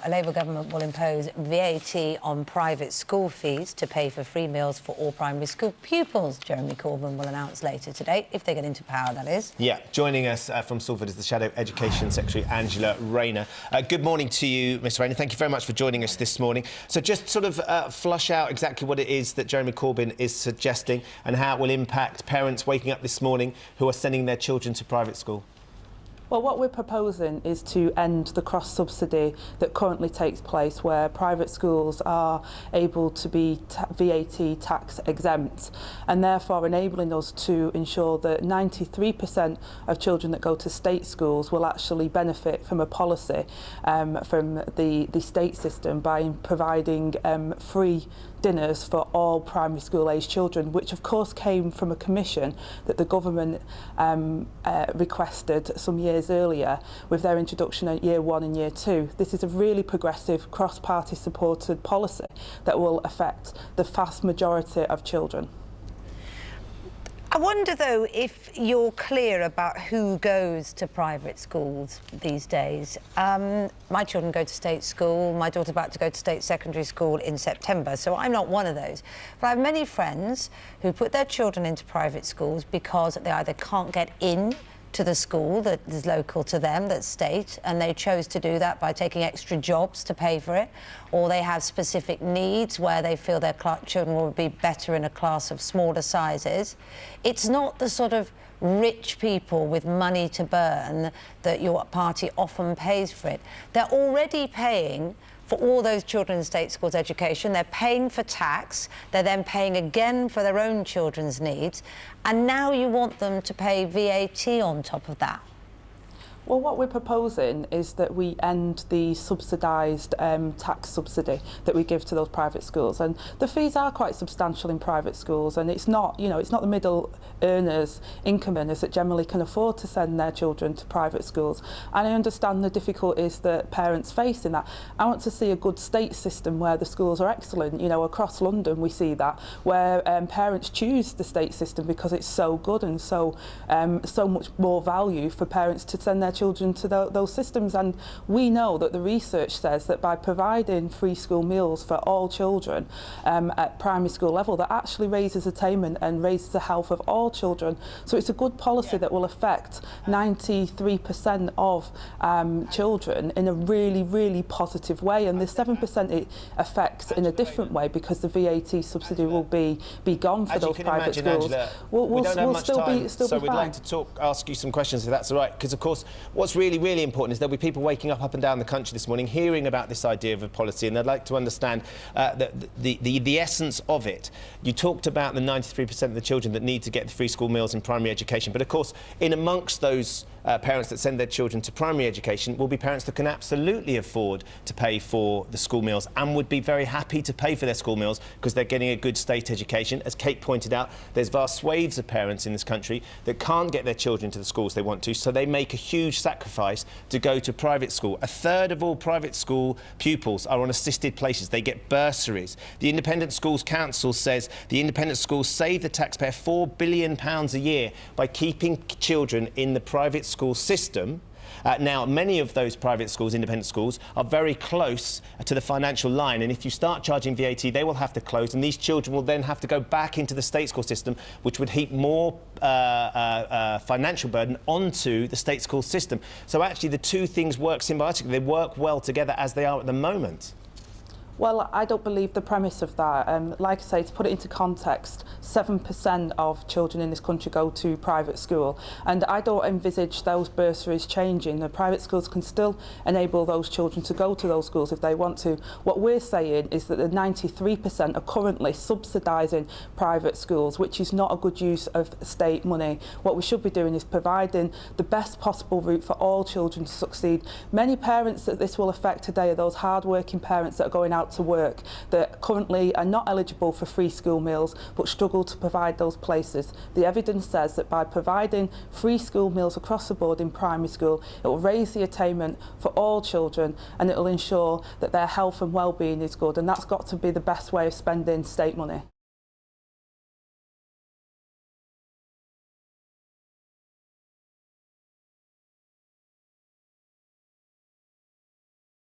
A Labour government will impose VAT on private school fees to pay for free meals for all primary school pupils. Jeremy Corbyn will announce later today, if they get into power, that is. Yeah, joining us from Salford is the Shadow Education Secretary, Angela Reyna. Good morning to you, Ms Reyna. Thank you very much for joining us this morning. So just sort of flush out exactly what it is that Jeremy Corbyn is suggesting and how it will impact parents waking up this morning who are sending their children to private school. Well, what we're proposing is to end the cross-subsidy that currently takes place where private schools are able to be VAT tax exempt and therefore enabling us to ensure that 93% of children that go to state schools will actually benefit from a policy from the state system by providing free dinners for all primary school age children, which of course came from a commission that the government requested some years earlier with their introduction at year 1 and year 2. This is a really progressive, cross-party supported policy that will affect the vast majority of children. I wonder, though, if you're clear about who goes to private schools these days. My children go to state school. My daughter's about to go to state secondary school in September, so I'm not one of those. But I have many friends who put their children into private schools because they either can't get in to the school that is local to them, that's state, and they chose to do that by taking extra jobs to pay for it, or they have specific needs where they feel their children will be better in a class of smaller sizes. It's not the sort of rich people with money to burn that your party often pays for it. They're already paying for all those children in state schools education. They're paying for tax, they're then paying again for their own children's needs, and now you want them to pay VAT on top of that. Well, what we're proposing is that we end the subsidised tax subsidy that we give to those private schools, and the fees are quite substantial in private schools, and it's not, it's not the middle earners, income earners that generally can afford to send their children to private schools. And I understand the difficulties that parents face in that. I want to see a good state system where the schools are excellent. Across London we see that, where parents choose the state system because it's so good and so much more value for parents to send their children to those systems. And we know that the research says that by providing free school meals for all children at primary school level, that actually raises attainment and raises the health of all children. So it's a good policy that will affect 93% of children in a really, really positive way, and the 7% it affects in a different way because the VAT subsidy will be gone for those private schools. Angela, we'll we don't have much still time, be so we'd fine. like to ask you some questions if that's all right, because of course what's really, really important is there'll be people waking up and down the country this morning hearing about this idea of a policy, and they'd like to understand the essence of it. You talked about the 93% of the children that need to get the free school meals in primary education, but of course in amongst those parents that send their children to primary education will be parents that can absolutely afford to pay for the school meals and would be very happy to pay for their school meals because they're getting a good state education. As Kate pointed out, there's vast swathes of parents in this country that can't get their children to the schools they want to, so they make a huge sacrifice to go to private school. A third of all private school pupils are on assisted places. They get bursaries. The Independent Schools Council says the independent schools save the taxpayer £4 billion a year by keeping children in the private school system. Now, many of those private schools, independent schools, are very close to the financial line, and if you start charging VAT, they will have to close, and these children will then have to go back into the state school system, which would heap more financial burden onto the state school system. So actually the two things work symbiotically. They work well together as they are at the moment. Well, I don't believe the premise of that. Like I say, to put it into context, 7% of children in this country go to private school, and I don't envisage those bursaries changing. The private schools can still enable those children to go to those schools if they want to. What we're saying is that the 93% are currently subsidising private schools, which is not a good use of state money. What we should be doing is providing the best possible route for all children to succeed. Many parents that this will affect today are those hard-working parents that are going out to work that currently are not eligible for free school meals but struggle to provide those places. The evidence says that by providing free school meals across the board in primary school, it will raise the attainment for all children and it will ensure that their health and well-being is good, and that's got to be the best way of spending state money.